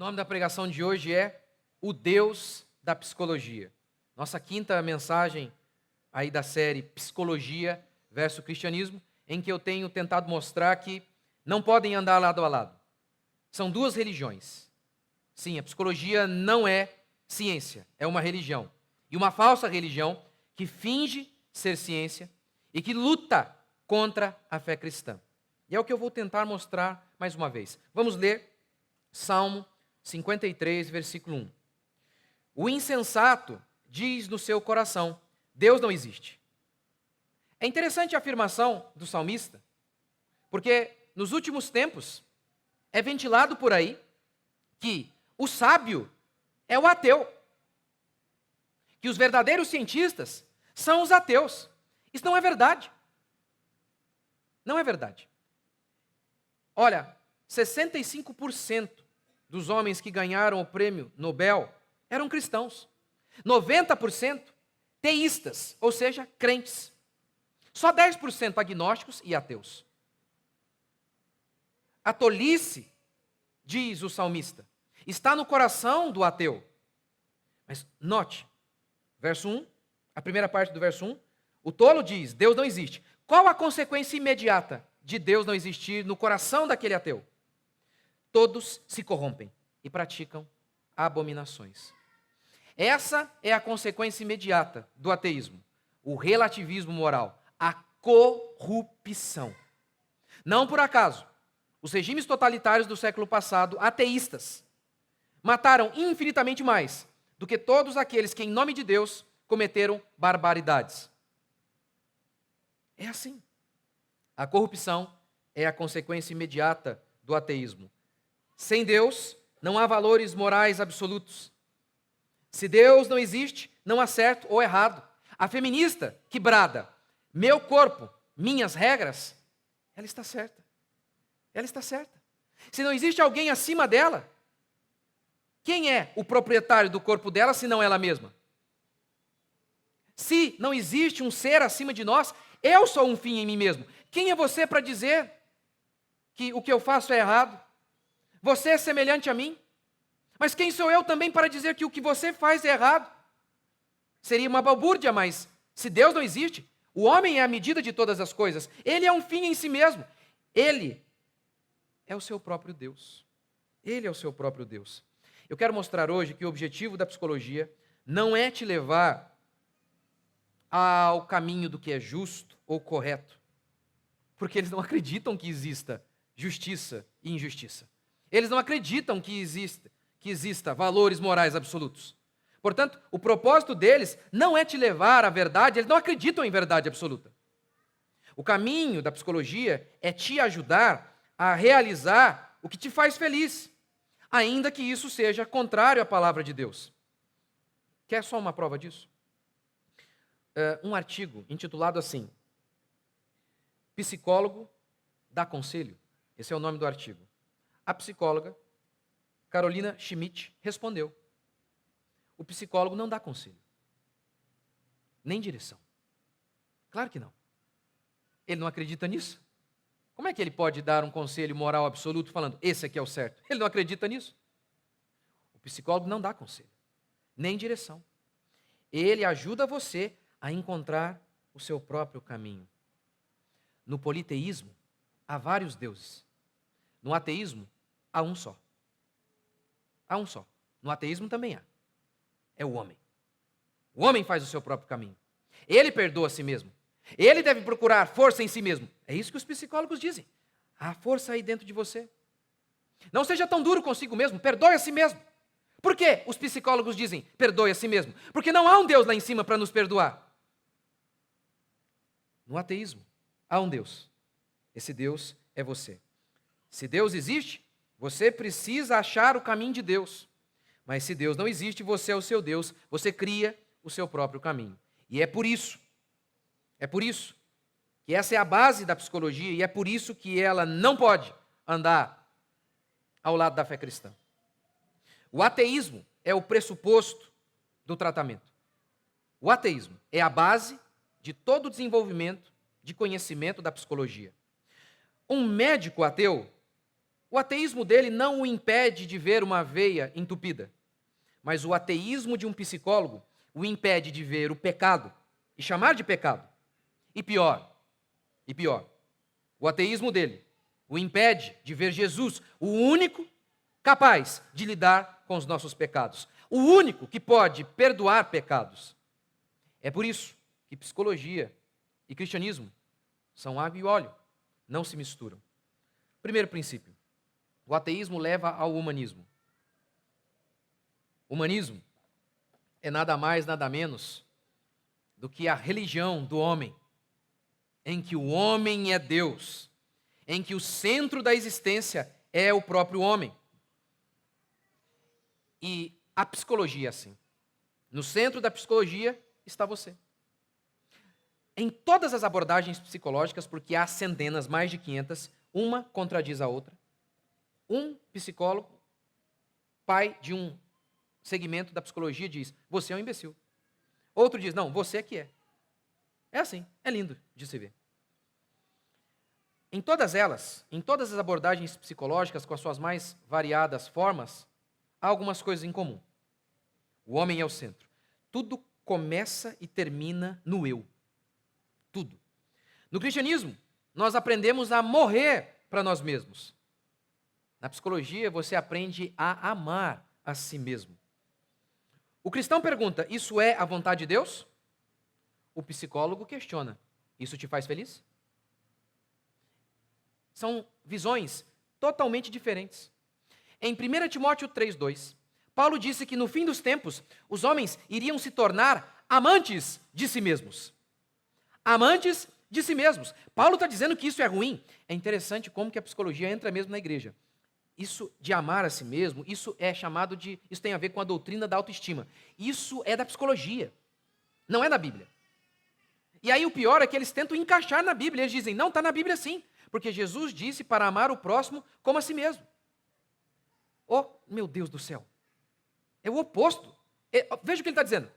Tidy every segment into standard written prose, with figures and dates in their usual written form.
nome da pregação de hoje é O Deus da Psicologia. Nossa quinta mensagem aí da série Psicologia versus Cristianismo, em que eu tenho tentado mostrar que não podem andar lado a lado. São duas religiões. Sim, a psicologia não é ciência, é uma religião. E uma falsa religião que finge ser ciência e que luta contra a fé cristã. E é o que eu vou tentar mostrar mais uma vez. Vamos ler Salmo 53, versículo 1. O insensato diz no seu coração: Deus não existe. É interessante a afirmação do salmista, porque nos últimos tempos é ventilado por aí que o sábio é o ateu, que os verdadeiros cientistas são os ateus. Isso não é verdade. Não é verdade. Olha, 65% dos homens que ganharam o prêmio Nobel eram cristãos. 90% teístas, ou seja, crentes. Só 10% agnósticos e ateus. A tolice, diz o salmista, está no coração do ateu. Mas note, verso 1, a primeira parte do verso 1, o tolo diz: Deus não existe. Qual a consequência imediata de Deus não existir no coração daquele ateu? Todos se corrompem e praticam abominações. Essa é a consequência imediata do ateísmo, o relativismo moral, a corrupção. Não por acaso, os regimes totalitários do século passado, ateístas, mataram infinitamente mais do que todos aqueles que, em nome de Deus, cometeram barbaridades. É assim. A corrupção é a consequência imediata do ateísmo. Sem Deus, não há valores morais absolutos. Se Deus não existe, não há certo ou errado. A feminista que brada: meu corpo, minhas regras, ela está certa. Ela está certa. Se não existe alguém acima dela, quem é o proprietário do corpo dela, se não ela mesma? Se não existe um ser acima de nós, eu sou um fim em mim mesmo. Quem é você para dizer que o que eu faço é errado? Você é semelhante a mim? Mas quem sou eu também para dizer que o que você faz é errado? Seria uma balbúrdia, mas se Deus não existe, o homem é a medida de todas as coisas. Ele é um fim em si mesmo. Ele é o seu próprio Deus. Ele é o seu próprio Deus. Eu quero mostrar hoje que o objetivo da psicologia não é te levar ao caminho do que é justo ou correto, porque eles não acreditam que exista justiça e injustiça. Eles não acreditam que exista valores morais absolutos. Portanto, o propósito deles não é te levar à verdade, eles não acreditam em verdade absoluta. O caminho da psicologia é te ajudar a realizar o que te faz feliz, ainda que isso seja contrário à palavra de Deus. Quer só uma prova disso? Um artigo intitulado assim: Psicólogo dá conselho. Esse é o nome do artigo. A psicóloga Carolina Schmidt respondeu: o psicólogo não dá conselho, nem direção. Claro que não. Ele não acredita nisso. Como é que ele pode dar um conselho moral absoluto falando, esse aqui é o certo? Ele não acredita nisso. O psicólogo não dá conselho, nem direção. Ele ajuda você a encontrar o seu próprio caminho. No politeísmo, há vários deuses. No ateísmo, há um só. Há um só. No ateísmo também há. É o homem. O homem faz o seu próprio caminho. Ele perdoa a si mesmo. Ele deve procurar força em si mesmo. É isso que os psicólogos dizem. Há força aí dentro de você. Não seja tão duro consigo mesmo. Perdoe a si mesmo. Por que os psicólogos dizem perdoe a si mesmo? Porque não há um Deus lá em cima para nos perdoar. No ateísmo, há um Deus. Esse Deus é você. Se Deus existe, você precisa achar o caminho de Deus. Mas se Deus não existe, você é o seu Deus, você cria o seu próprio caminho. E é por isso que essa é a base da psicologia e é por isso que ela não pode andar ao lado da fé cristã. O ateísmo é o pressuposto do tratamento. O ateísmo é a base de todo o desenvolvimento de conhecimento da psicologia. Um médico ateu, O ateísmo dele não o impede de ver uma veia entupida, mas o ateísmo de um psicólogo o impede de ver o pecado e chamar de pecado. E pior, o ateísmo dele o impede de ver Jesus, o único capaz de lidar com os nossos pecados, o único que pode perdoar pecados. É por isso que psicologia e cristianismo são água e óleo, não se misturam. Primeiro princípio, o ateísmo leva ao humanismo. O humanismo é nada mais, nada menos do que a religião do homem, em que o homem é Deus, em que o centro da existência é o próprio homem. E a psicologia é assim. No centro da psicologia está você. Em todas as abordagens psicológicas, porque há centenas, mais de 500, uma contradiz a outra. Um psicólogo, pai de um segmento da psicologia, diz: você é um imbecil. Outro diz: não, você é que é. É assim, é lindo de se ver. Em todas elas, em todas as abordagens psicológicas, com as suas mais variadas formas, há algumas coisas em comum. O homem é o centro. Tudo começa e termina no eu. Tudo. No cristianismo, nós aprendemos a morrer para nós mesmos. Na psicologia, você aprende a amar a si mesmo. O cristão pergunta: isso é a vontade de Deus? O psicólogo questiona: isso te faz feliz? São visões totalmente diferentes. Em 1 Timóteo 3,2, Paulo disse que no fim dos tempos, os homens iriam se tornar amantes de si mesmos. Amantes de si mesmos. Paulo está dizendo que isso é ruim. É interessante como que a psicologia entra mesmo na igreja. Isso de amar a si mesmo, isso é chamado de... Isso tem a ver com a doutrina da autoestima. Isso é da psicologia, não é da Bíblia. E aí o pior é que eles tentam encaixar na Bíblia. Eles dizem: não, está na Bíblia sim, porque Jesus disse para amar o próximo como a si mesmo. Oh, meu Deus do céu. É o oposto. Veja o que ele está dizendo.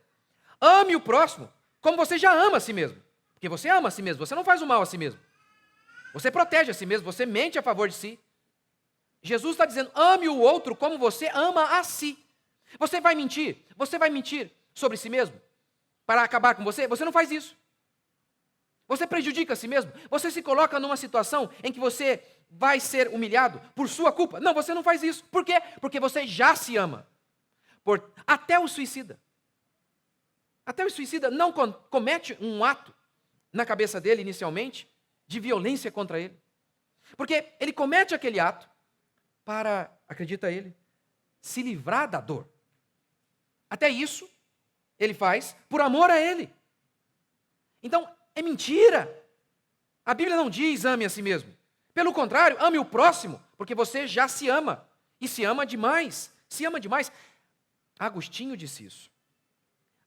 Ame o próximo como você já ama a si mesmo. Porque você ama a si mesmo, você não faz o mal a si mesmo. Você protege a si mesmo, você mente a favor de si. Jesus está dizendo: ame o outro como você ama a si. Você vai mentir? Você vai mentir sobre si mesmo para acabar com você? Você não faz isso. Você prejudica a si mesmo? Você se coloca numa situação em que você vai ser humilhado por sua culpa? Não, você não faz isso. Por quê? Porque você já se ama. Até o suicida. Até o suicida não comete um ato na cabeça dele, inicialmente, de violência contra ele. Porque ele comete aquele ato para, acredita ele, se livrar da dor. Até isso ele faz por amor a ele. Então, é mentira. A Bíblia não diz ame a si mesmo. Pelo contrário, ame o próximo, porque você já se ama. E se ama demais. Se ama demais. Agostinho disse isso.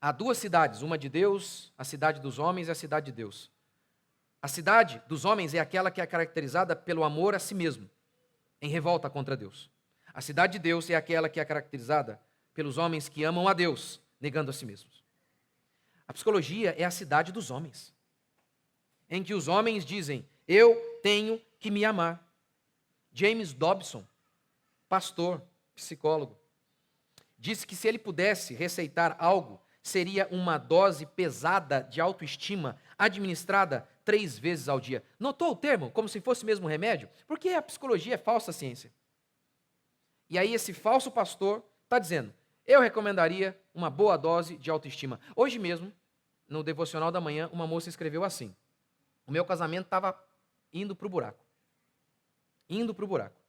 Há duas cidades, uma de Deus, a cidade dos homens e a cidade de Deus. A cidade dos homens é aquela que é caracterizada pelo amor a si mesmo, em revolta contra Deus. A cidade de Deus é aquela que é caracterizada pelos homens que amam a Deus, negando a si mesmos. A psicologia é a cidade dos homens, em que os homens dizem: eu tenho que me amar. James Dobson, pastor, psicólogo, disse que se ele pudesse receitar algo, seria uma dose pesada de autoestima administrada 3 vezes ao dia. Notou o termo? Como se fosse mesmo remédio? Porque a psicologia é falsa ciência. E aí esse falso pastor está dizendo: eu recomendaria uma boa dose de autoestima. Hoje mesmo, no devocional da manhã, uma moça escreveu assim: o meu casamento estava indo para o buraco. Indo para o buraco.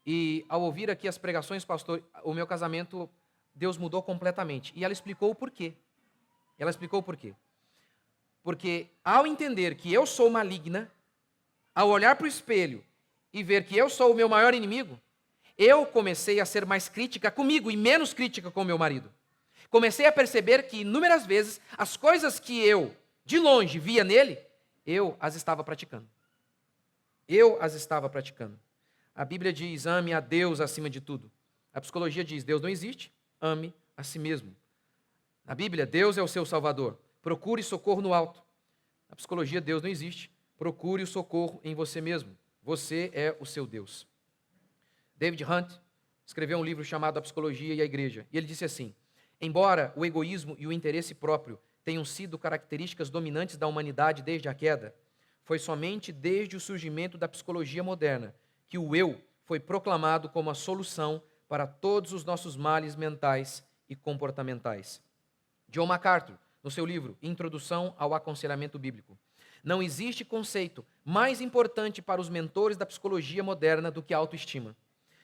E ao ouvir aqui as pregações, pastor, o meu casamento, Deus mudou completamente. E ela explicou o porquê. Ela explicou o porquê. Porque ao entender que eu sou maligna, ao olhar para o espelho e ver que eu sou o meu maior inimigo, eu comecei a ser mais crítica comigo e menos crítica com o meu marido. Comecei a perceber que inúmeras vezes as coisas que eu, de longe, via nele, eu as estava praticando. Eu as estava praticando. A Bíblia diz: ame a Deus acima de tudo. A psicologia diz: Deus não existe, ame a si mesmo. Na Bíblia, Deus é o seu Salvador. Procure socorro no alto. Na psicologia, Deus não existe. Procure o socorro em você mesmo. Você é o seu Deus. David Hunt escreveu um livro chamado A Psicologia e a Igreja. E ele disse assim: embora o egoísmo e o interesse próprio tenham sido características dominantes da humanidade desde a queda, foi somente desde o surgimento da psicologia moderna que o eu foi proclamado como a solução para todos os nossos males mentais e comportamentais. John MacArthur, no seu livro Introdução ao Aconselhamento Bíblico: não existe conceito mais importante para os mentores da psicologia moderna do que a autoestima.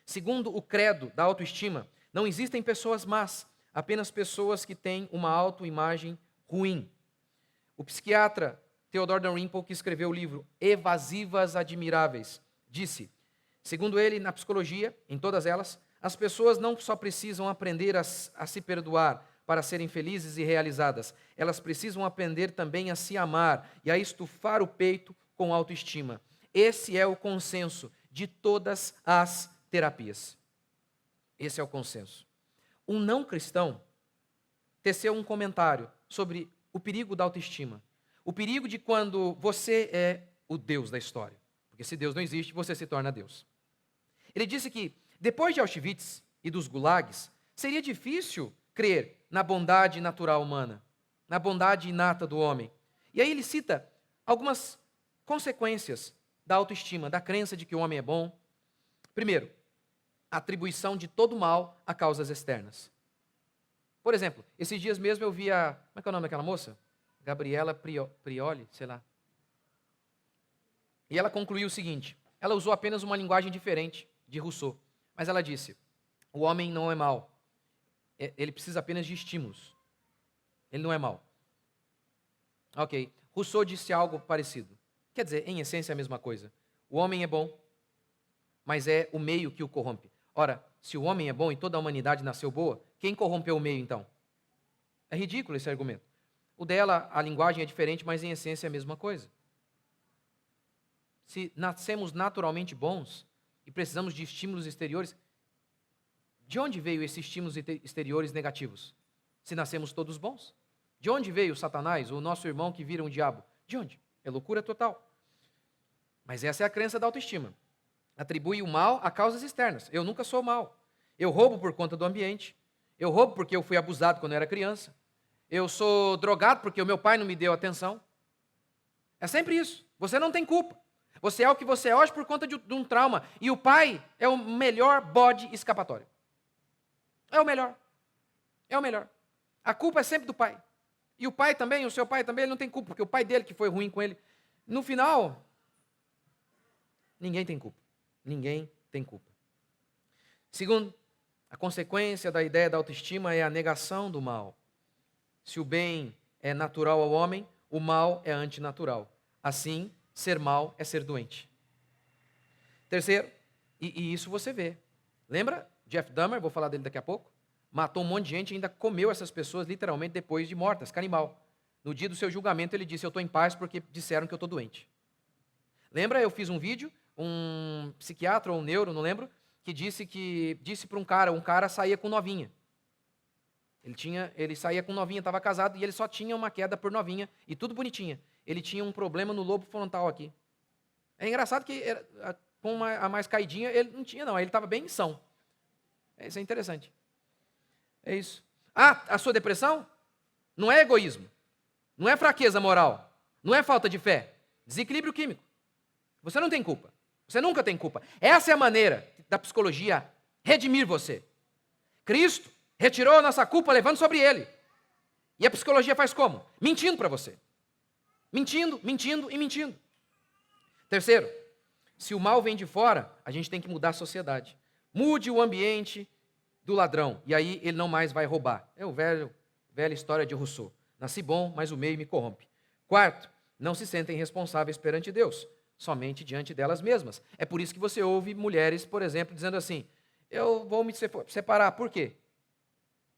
Segundo o credo da autoestima, não existem pessoas más, apenas pessoas que têm uma autoimagem ruim. O psiquiatra Theodore Dalrymple, que escreveu o livro Evasivas Admiráveis, disse: segundo ele, na psicologia, em todas elas, as pessoas não só precisam aprender a se perdoar para serem felizes e realizadas, elas precisam aprender também a se amar e a estufar o peito com autoestima. Esse é o consenso de todas as terapias. Esse é o consenso. Um não cristão teceu um comentário sobre o perigo da autoestima. O perigo de quando você é o Deus da história. Porque se Deus não existe, você se torna Deus. Ele disse que, depois de Auschwitz e dos gulags, seria difícil crer na bondade natural humana, na bondade inata do homem. E aí ele cita algumas consequências da autoestima, da crença de que o homem é bom. Primeiro, a atribuição de todo mal a causas externas. Por exemplo, esses dias mesmo eu vi a... Como é que é o nome daquela moça? Gabriela Prioli, sei lá. E ela concluiu o seguinte: ela usou apenas uma linguagem diferente de Rousseau, mas ela disse: o homem não é mau, ele precisa apenas de estímulos. Ele não é mau. Ok, Rousseau disse algo parecido. Quer dizer, em essência é a mesma coisa. O homem é bom, mas é o meio que o corrompe. Ora, se o homem é bom e toda a humanidade nasceu boa, quem corrompeu o meio então? É ridículo esse argumento. O dela, a linguagem é diferente, mas em essência é a mesma coisa. Se nascemos naturalmente bons e precisamos de estímulos exteriores, de onde veio esses estímulos exteriores negativos? Se nascemos todos bons. De onde veio Satanás, o nosso irmão que vira um diabo? De onde? É loucura total. Mas essa é a crença da autoestima. Atribui o mal a causas externas. Eu nunca sou mal. Eu roubo por conta do ambiente. Eu roubo porque eu fui abusado quando eu era criança. Eu sou drogado porque o meu pai não me deu atenção. É sempre isso. Você não tem culpa. Você é o que você é hoje por conta de um trauma. E o pai é o melhor bode escapatório. É o melhor. É o melhor. A culpa é sempre do pai. E o pai também, o seu pai também, ele não tem culpa, porque o pai dele que foi ruim com ele. No final, ninguém tem culpa. Ninguém tem culpa. Segundo, a consequência da ideia da autoestima é a negação do mal. Se o bem é natural ao homem, o mal é antinatural. Assim, ser mal é ser doente. Terceiro, e isso você vê. Lembra? Jeff Dahmer, vou falar dele daqui a pouco, matou um monte de gente e ainda comeu essas pessoas literalmente depois de mortas, canibal. No dia do seu julgamento ele disse: eu estou em paz porque disseram que eu estou doente. Lembra? Eu fiz um vídeo, um psiquiatra ou um neuro, não lembro, que disse para um cara saía com novinha. Ele saía com novinha, estava casado e ele só tinha uma queda por novinha e tudo bonitinha. Ele tinha um problema no lobo frontal aqui. É engraçado que com a mais caidinha ele não tinha não, ele estava bem são. Isso é interessante. É isso. A sua depressão não é egoísmo, não é fraqueza moral, não é falta de fé, desequilíbrio químico. Você não tem culpa. Você nunca tem culpa. Essa é a maneira da psicologia redimir você. Cristo retirou a nossa culpa levando sobre ele. E a psicologia faz como? Mentindo para você. Mentindo, mentindo e mentindo. Terceiro, se o mal vem de fora, a gente tem que mudar a sociedade. Mude o ambiente do ladrão, e aí ele não mais vai roubar. É a velha história de Rousseau. Nasci bom, mas o meio me corrompe. Quarto, não se sentem responsáveis perante Deus, somente diante delas mesmas. É por isso que você ouve mulheres, por exemplo, dizendo assim: eu vou me separar. Por quê?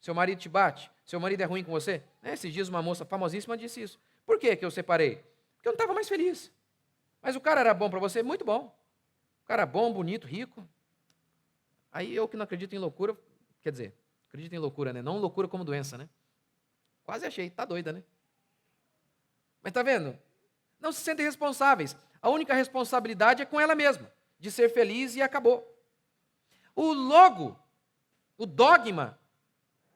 Seu marido te bate? Seu marido é ruim com você? Esses dias uma moça famosíssima disse isso. Por que eu separei? Porque eu não estava mais feliz. Mas o cara era bom para você? Muito bom. O cara bom, bonito, rico. Aí eu que não acredito em loucura, quer dizer, acredito em loucura, né? Não loucura como doença, né? Quase achei, tá doida, né? Mas tá vendo? Não se sentem responsáveis. A única responsabilidade é com ela mesma, de ser feliz e acabou. O logo, o dogma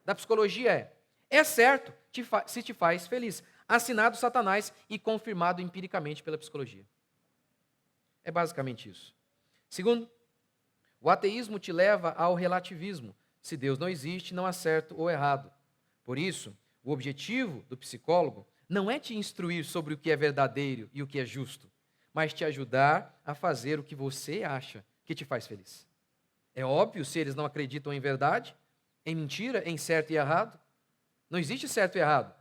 da psicologia é certo se te faz feliz. Assinado Satanás e confirmado empiricamente pela psicologia. É basicamente isso. Segundo, o ateísmo te leva ao relativismo. Se Deus não existe, não há certo ou errado. Por isso, o objetivo do psicólogo não é te instruir sobre o que é verdadeiro e o que é justo, mas te ajudar a fazer o que você acha que te faz feliz. É óbvio, se eles não acreditam em verdade, em mentira, em certo e errado. Não existe certo e errado.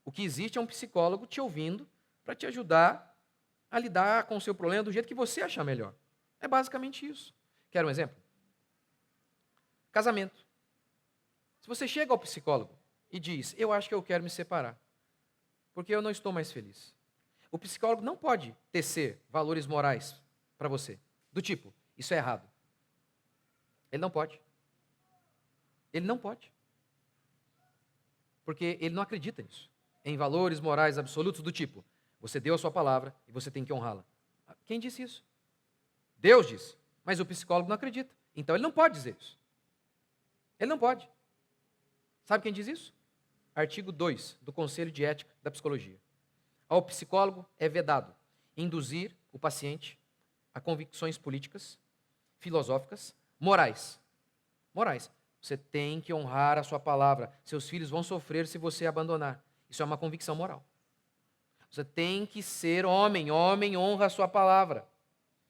O que existe é um psicólogo te ouvindo para te ajudar a lidar com o seu problema do jeito que você achar melhor. É basicamente isso. Quer um exemplo? Casamento. Se você chega ao psicólogo e diz, eu acho que eu quero me separar, porque eu não estou mais feliz. O psicólogo não pode tecer valores morais para você, do tipo, isso é errado. Ele não pode. Ele não pode. Porque ele não acredita nisso. Em valores morais absolutos do tipo, você deu a sua palavra e você tem que honrá-la. Quem disse isso? Deus disse. Mas o psicólogo não acredita. Então ele não pode dizer isso. Ele não pode. Sabe quem diz isso? Artigo 2 do Conselho de Ética da Psicologia. Ao psicólogo é vedado induzir o paciente a convicções políticas, filosóficas, morais. Morais. Você tem que honrar a sua palavra. Seus filhos vão sofrer se você abandonar. Isso é uma convicção moral. Você tem que ser homem. Homem honra a sua palavra.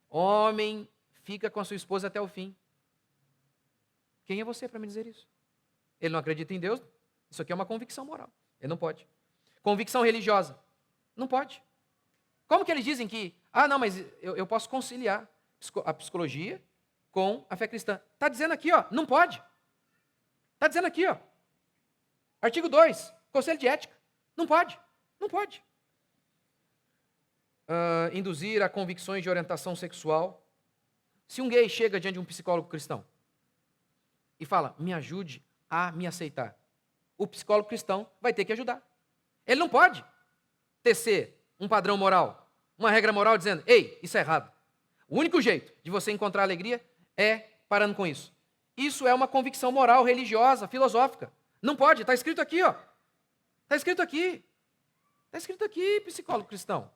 Homem fica com a sua esposa até o fim. Quem é você para me dizer isso? Ele não acredita em Deus? Isso aqui é uma convicção moral. Ele não pode. Convicção religiosa. Não pode. Como que eles dizem que, não, mas eu posso conciliar a psicologia com a fé cristã? Está dizendo aqui, não pode. Está dizendo aqui, artigo 2, Conselho de Ética. Não pode. Não pode. Induzir a convicções de orientação sexual. Se um gay chega diante de um psicólogo cristão e fala, me ajude a me aceitar, o psicólogo cristão vai ter que ajudar. Ele não pode tecer um padrão moral, uma regra moral dizendo, ei, isso é errado. O único jeito de você encontrar alegria é parando com isso. Isso é uma convicção moral, religiosa, filosófica. Não pode, está escrito aqui, Está escrito aqui. Está escrito aqui, psicólogo cristão. Não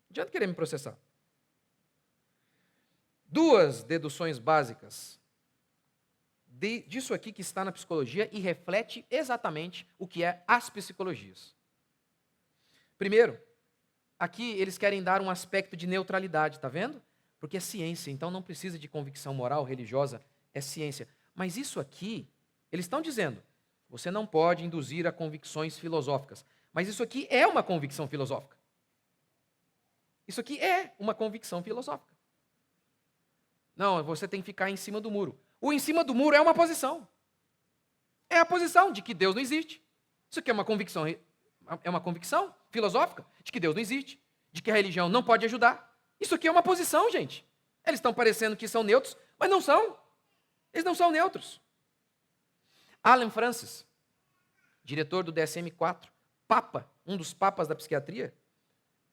adianta querer me processar. 2 deduções básicas disso aqui que está na psicologia e reflete exatamente o que é as psicologias. Primeiro, aqui eles querem dar um aspecto de neutralidade, está vendo? Porque é ciência, então não precisa de convicção moral, religiosa, é ciência. Mas isso aqui, eles estão dizendo, você não pode induzir a convicções filosóficas. Mas isso aqui é uma convicção filosófica. Isso aqui é uma convicção filosófica. Não, você tem que ficar em cima do muro. O em cima do muro é uma posição. É a posição de que Deus não existe. Isso aqui é uma convicção filosófica de que Deus não existe, de que a religião não pode ajudar. Isso aqui é uma posição, gente. Eles estão parecendo que são neutros, mas não são. Eles não são neutros. Alan Francis, diretor do DSM-4, papa, um dos papas da psiquiatria,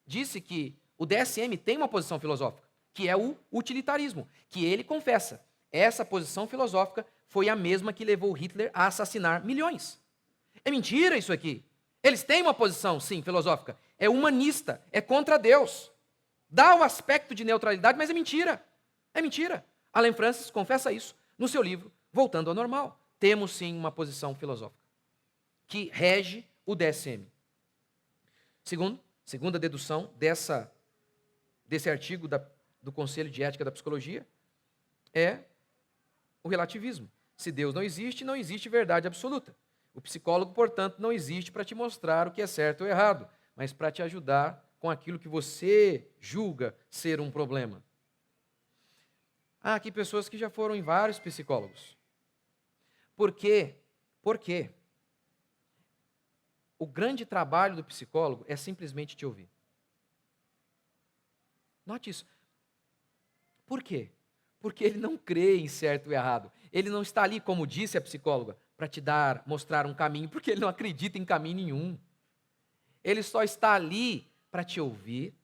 disse que o DSM tem uma posição filosófica, que é o utilitarismo, que ele confessa. Essa posição filosófica foi a mesma que levou Hitler a assassinar milhões. É mentira isso aqui. Eles têm uma posição, sim, filosófica. É humanista, é contra Deus. Dá o aspecto de neutralidade, mas é mentira. É mentira. Alan Francis confessa isso no seu livro Voltando ao Normal. Temos, sim, uma posição filosófica que rege o DSM. Segunda dedução desse artigo do Conselho de Ética da Psicologia é o relativismo. Se Deus não existe verdade absoluta. O psicólogo, portanto, não existe para te mostrar o que é certo ou errado, mas para te ajudar com aquilo que você julga ser um problema. Há aqui pessoas que já foram em vários psicólogos. Por quê? Porque o grande trabalho do psicólogo é simplesmente te ouvir. Note isso. Por quê? Porque ele não crê em certo ou errado. Ele não está ali, como disse a psicóloga, para te mostrar um caminho, porque ele não acredita em caminho nenhum. Ele só está ali para te ouvir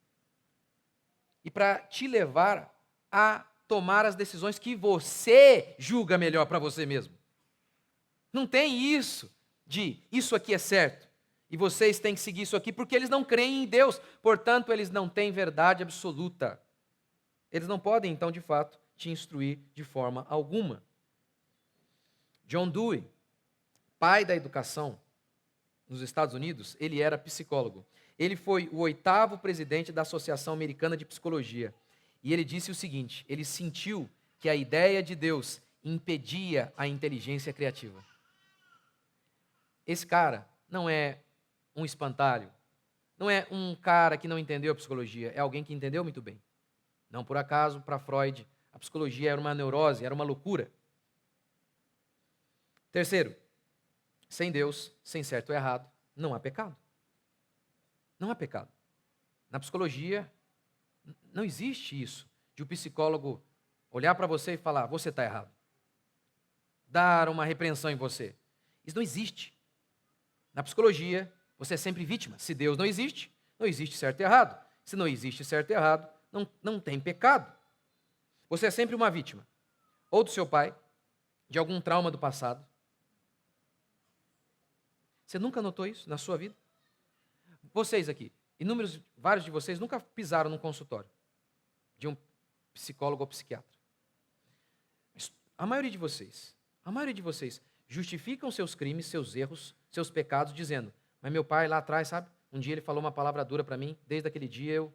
e para te levar a tomar as decisões que você julga melhor para você mesmo. Não tem isso de isso aqui é certo e vocês têm que seguir isso aqui, porque eles não creem em Deus, portanto, eles não têm verdade absoluta. Eles não podem, então, de fato, te instruir de forma alguma. John Dewey, pai da educação nos Estados Unidos, ele era psicólogo. Ele foi o 8º presidente da Associação Americana de Psicologia. E ele disse o seguinte: ele sentiu que a ideia de Deus impedia a inteligência criativa. Esse cara não é um espantalho, não é um cara que não entendeu a psicologia, é alguém que entendeu muito bem. Não por acaso, para Freud, a psicologia era uma neurose, era uma loucura. Terceiro, sem Deus, sem certo ou errado, não há pecado. Não há pecado. Na psicologia, não existe isso, de o psicólogo olhar para você e falar, você está errado. Dar uma repreensão em você. Isso não existe. Na psicologia, você é sempre vítima. Se Deus não existe certo e errado. Se não existe certo e errado, não tem pecado. Você é sempre uma vítima. Ou do seu pai, de algum trauma do passado. Você nunca notou isso na sua vida? Vocês aqui, vários de vocês nunca pisaram num consultório de um psicólogo ou psiquiatra. Mas a maioria de vocês justificam seus crimes, seus erros, seus pecados, dizendo, mas meu pai lá atrás, sabe? Um dia ele falou uma palavra dura para mim, desde aquele dia eu...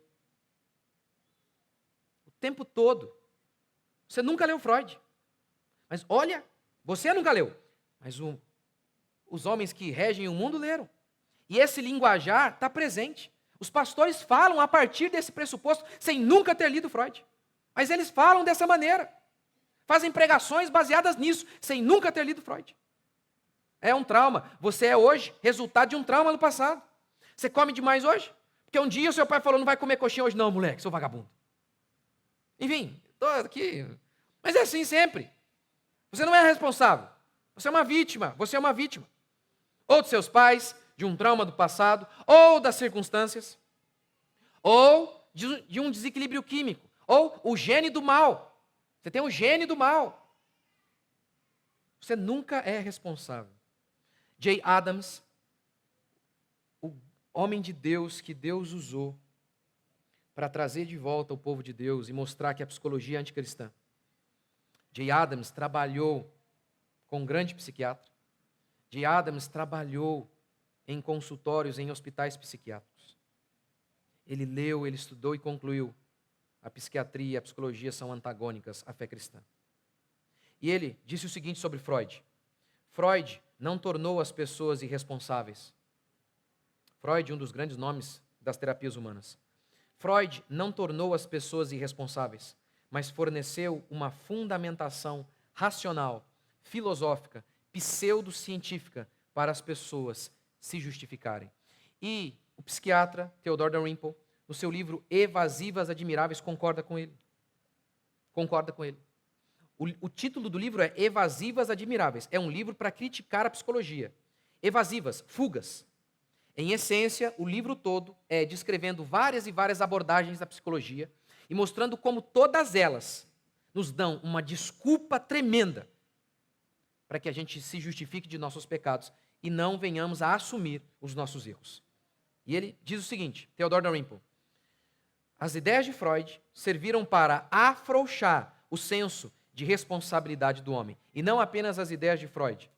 O tempo todo. Você nunca leu Freud. Mas olha, você nunca leu. Mas os homens que regem o mundo leram. E esse linguajar está presente. Os pastores falam a partir desse pressuposto, sem nunca ter lido Freud. Mas eles falam dessa maneira. Fazem pregações baseadas nisso, sem nunca ter lido Freud. É um trauma. Você é hoje resultado de um trauma no passado. Você come demais hoje? Porque um dia o seu pai falou, não vai comer coxinha hoje não, moleque, seu vagabundo. Enfim, estou aqui. Mas é assim sempre. Você não é responsável. Você é uma vítima. Ou dos seus pais, de um trauma do passado, ou das circunstâncias, ou de um desequilíbrio químico, ou o gene do mal. Você tem o gene do mal. Você nunca é responsável. Jay Adams, o homem de Deus que Deus usou para trazer de volta o povo de Deus e mostrar que a psicologia é anticristã. Jay Adams trabalhou com um grande psiquiatra. Jay Adams trabalhou em consultórios, em hospitais psiquiátricos. Ele leu, ele estudou e concluiu: a psiquiatria e a psicologia são antagônicas à fé cristã. E ele disse o seguinte sobre Freud: Freud não tornou as pessoas irresponsáveis. Freud, um dos grandes nomes das terapias humanas. Freud não tornou as pessoas irresponsáveis, mas forneceu uma fundamentação racional, filosófica, pseudocientífica para as pessoas se justificarem. E o psiquiatra Theodore Dalrymple, no seu livro Evasivas Admiráveis, concorda com ele. O título do livro é Evasivas Admiráveis. É um livro para criticar a psicologia. Evasivas, fugas. Em essência, o livro todo é descrevendo várias e várias abordagens da psicologia e mostrando como todas elas nos dão uma desculpa tremenda para que a gente se justifique de nossos pecados e não venhamos a assumir os nossos erros. E ele diz o seguinte, Theodore Dalrymple: as ideias de Freud serviram para afrouxar o senso de responsabilidade do homem, e não apenas as ideias de Freud,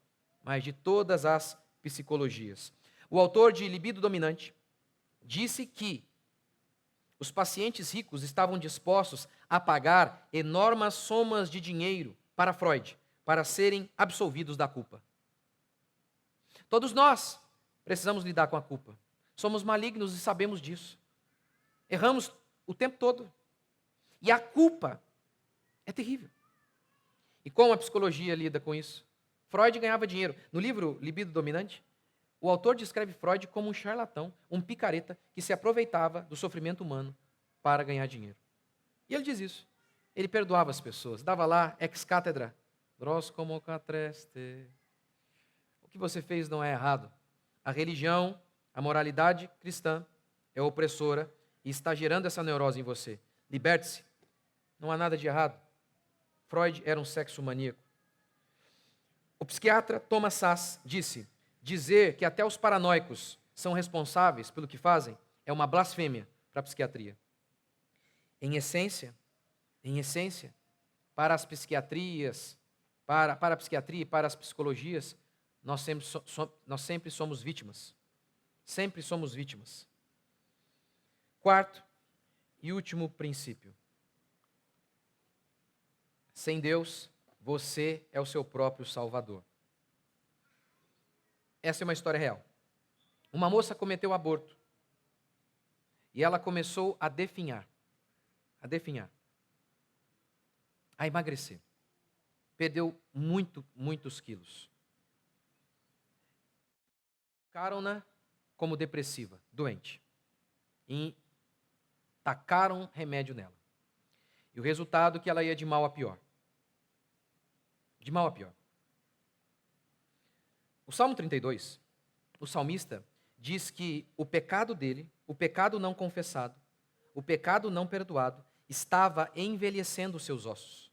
mas de todas as psicologias. O autor de Libido Dominante disse que os pacientes ricos estavam dispostos a pagar enormes somas de dinheiro para Freud, para serem absolvidos da culpa. Todos nós precisamos lidar com a culpa. Somos malignos e sabemos disso. Erramos o tempo todo. E a culpa é terrível. E como a psicologia lida com isso? Freud ganhava dinheiro. No livro Libido Dominante, o autor descreve Freud como um charlatão, um picareta que se aproveitava do sofrimento humano para ganhar dinheiro. E ele diz isso. Ele perdoava as pessoas, dava lá ex cátedra, dros como catreste. O que você fez não é errado. A religião, a moralidade cristã é opressora e está gerando essa neurose em você. Liberte-se. Não há nada de errado. Freud era um sexo-maníaco. O psiquiatra Thomas Szasz disse: dizer que até os paranoicos são responsáveis pelo que fazem é uma blasfêmia para a psiquiatria. Em essência, para as psiquiatrias, para a psiquiatria e para as psicologias, nós sempre somos vítimas. Sempre somos vítimas. Quarto e último princípio. Sem Deus, você é o seu próprio salvador. Essa é uma história real. Uma moça cometeu aborto. E ela começou a definhar. A emagrecer. Perdeu muitos quilos. Colocaram-na como depressiva, doente. E tacaram remédio nela. E o resultado é que ela ia de mal a pior. De mal a pior. O Salmo 32, o salmista diz que o pecado dele, o pecado não confessado, o pecado não perdoado, estava envelhecendo os seus ossos.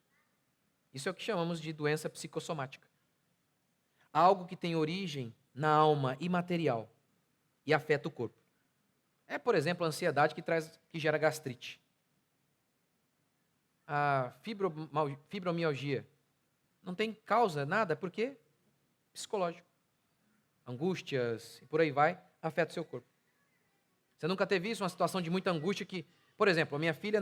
Isso é o que chamamos de doença psicossomática. Algo que tem origem na alma imaterial e afeta o corpo. É, por exemplo, a ansiedade que gera gastrite. A fibromialgia não tem causa, nada, por quê? Psicológico. Angústias, e por aí vai, afeta o seu corpo. Você nunca teve isso, uma situação de muita angústia que, por exemplo, a minha filha,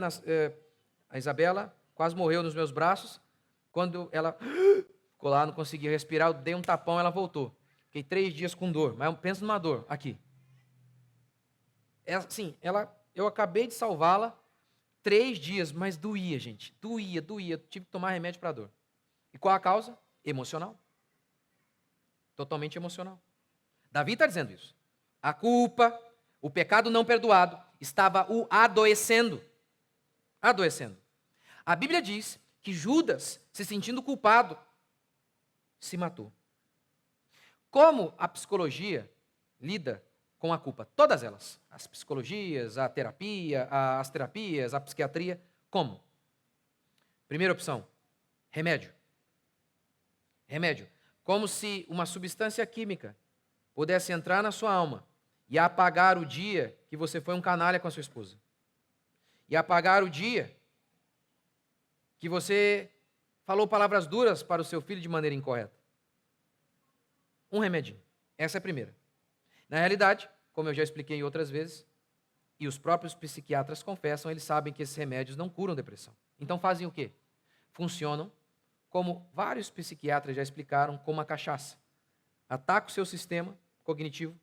a Isabela, quase morreu nos meus braços. Quando ela ficou lá, não conseguia respirar, eu dei um tapão, ela voltou. Fiquei 3 dias com dor, mas pensa numa dor, aqui. Eu acabei de salvá-la, 3 dias, mas doía, gente. Doía. Eu tive que tomar remédio para dor. E qual a causa? Emocional. Totalmente emocional. Davi está dizendo isso. A culpa, o pecado não perdoado, estava o adoecendo. A Bíblia diz que Judas, se sentindo culpado, se matou. Como a psicologia lida com a culpa? Todas elas. As psicologias, as terapias, a psiquiatria. Como? Primeira opção, remédio. Como se uma substância química pudesse entrar na sua alma e apagar o dia que você foi um canalha com a sua esposa. E apagar o dia que você falou palavras duras para o seu filho de maneira incorreta. Um remedinho. Essa é a primeira. Na realidade, como eu já expliquei outras vezes, e os próprios psiquiatras confessam, eles sabem que esses remédios não curam depressão. Então fazem o quê? Funcionam como vários psiquiatras já explicaram, como a cachaça. Ataca o seu sistema cognitivo,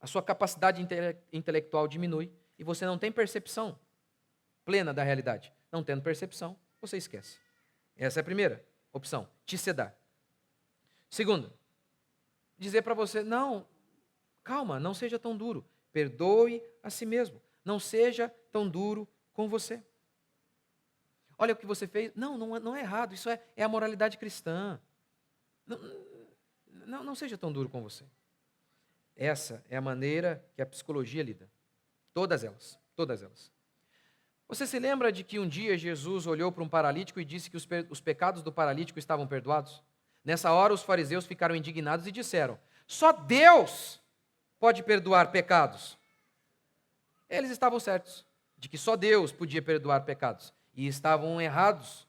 a sua capacidade intelectual diminui e você não tem percepção plena da realidade. Não tendo percepção, você esquece. Essa é a primeira opção, te sedar. Segunda, dizer para você, não, calma, não seja tão duro. Perdoe a si mesmo. Não seja tão duro com você. Olha o que você fez. Não é errado. Isso é a moralidade cristã. Não seja tão duro com você. Essa é a maneira que a psicologia lida. Todas elas. Você se lembra de que um dia Jesus olhou para um paralítico e disse que os pecados do paralítico estavam perdoados? Nessa hora os fariseus ficaram indignados e disseram, só Deus pode perdoar pecados. Eles estavam certos de que só Deus podia perdoar pecados. E estavam errados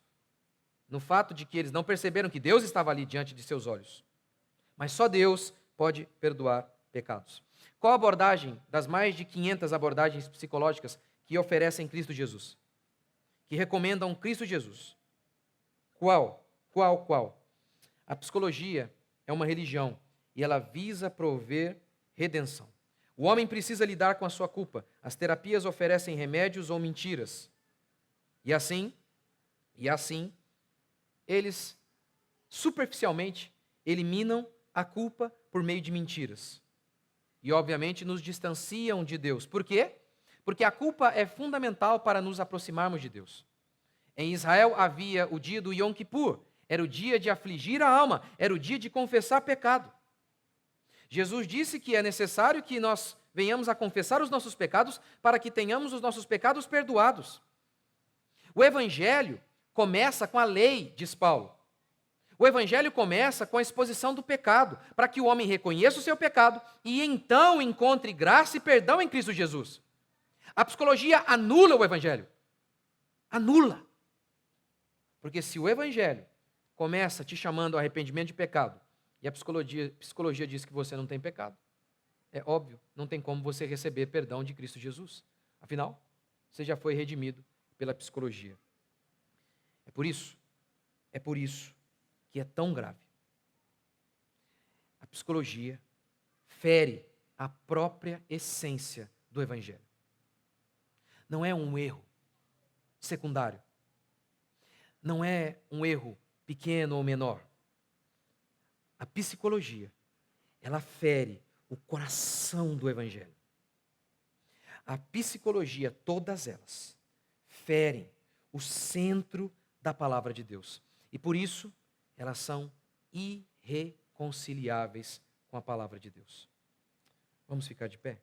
no fato de que eles não perceberam que Deus estava ali diante de seus olhos. Mas só Deus pode perdoar pecados. Qual a abordagem das mais de 500 abordagens psicológicas que oferecem Cristo Jesus? Que recomendam Cristo Jesus? Qual? A psicologia é uma religião e ela visa prover redenção. O homem precisa lidar com a sua culpa. As terapias oferecem remédios ou mentiras. E assim, eles superficialmente eliminam a culpa por meio de mentiras. E obviamente nos distanciam de Deus. Por quê? Porque a culpa é fundamental para nos aproximarmos de Deus. Em Israel havia o dia do Yom Kippur. Era o dia de afligir a alma. Era o dia de confessar pecado. Jesus disse que é necessário que nós venhamos a confessar os nossos pecados para que tenhamos os nossos pecados perdoados. O Evangelho começa com a lei, diz Paulo. O evangelho começa com a exposição do pecado, para que o homem reconheça o seu pecado e então encontre graça e perdão em Cristo Jesus. A psicologia anula o evangelho. Anula. Porque se o evangelho começa te chamando ao arrependimento de pecado e a psicologia diz que você não tem pecado, é óbvio, não tem como você receber perdão de Cristo Jesus. Afinal, você já foi redimido pela psicologia. É por isso que é tão grave. A psicologia fere a própria essência do evangelho. Não é um erro secundário. Não é um erro pequeno ou menor. A psicologia, ela fere o coração do evangelho. A psicologia, todas elas, ferem o centro da palavra de Deus. E por isso, elas são irreconciliáveis com a palavra de Deus. Vamos ficar de pé?